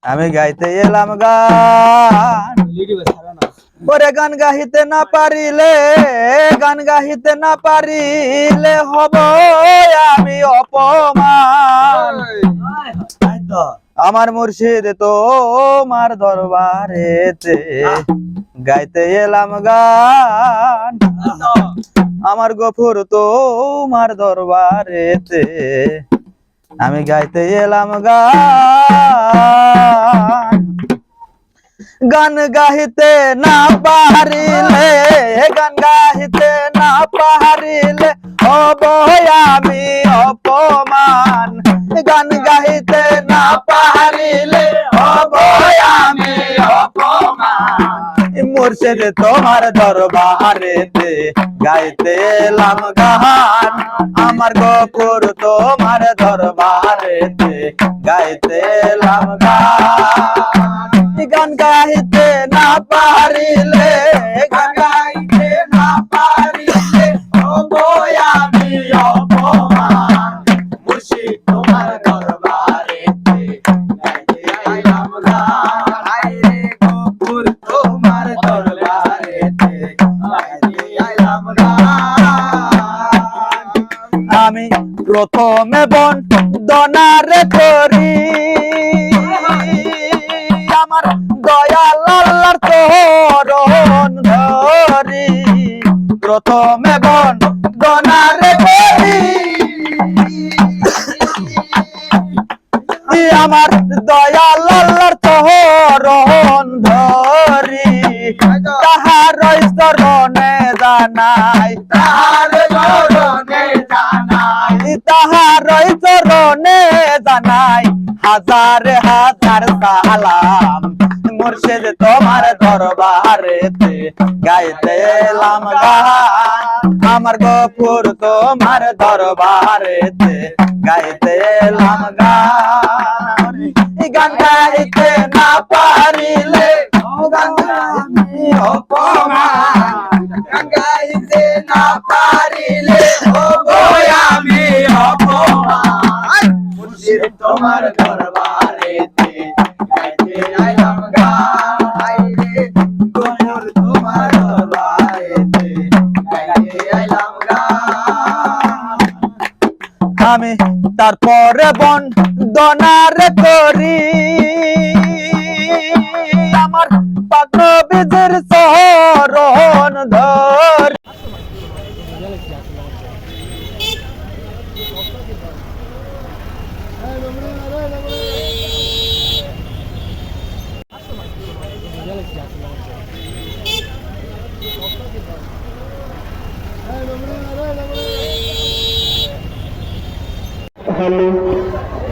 আমি গাইতে এলাম গান ওরে গান গাহিতে না পারিলে হব আমি অপমান আমার মুর্শিদ তোমার দরবারেতে গাইতে এলাম গান আমার গফুর তোমার দরবারেতে আমি গাইতে এলাম গান গান গাহিতে না পারিলে হব আমি অপমান গান গাহিতে না পারিলে হব আমি অপমান মুর্শিদ তোমার দরবারেতে গাইতে এলাম গান আমার গফুর তোমার দরবারেতে গাইতে এলাম গান গান গাইতে না পারিলে হব আমি অপমান মুর্শিদ তোমার দরবারেতে গাইতে এলাম গান আইরে গফুর তোমার দরবারেতে গাইতে এলাম গান আমি প্রথমে বন্দনারে করি আমার দয়াল আল্লাহর চরণ ধরি প্রথমে বন্দনারে করি আমার দয়াল আল্লাহর চরণ ধরি তাহার চরণে জানাই হাজার হাজার সালাম মুর্শিদ তোমার দরবারেতে গাইতে এলাম গান আমার গফুর তোমার দরবারেতে গাইতে এলাম গান গান গাইতে না পারিলে অপমান গান গাইতে না পারিলে হব আমি অপমান মুর্শিদ তোমার দরবারেতে গাইতে আইলাম গান আইরে গফুর তোমার দরবারেতে গাইতে আইলাম গান আমি তারপরে বন্দনার করি আমার পাক নবীর চরণ ধরি Hello.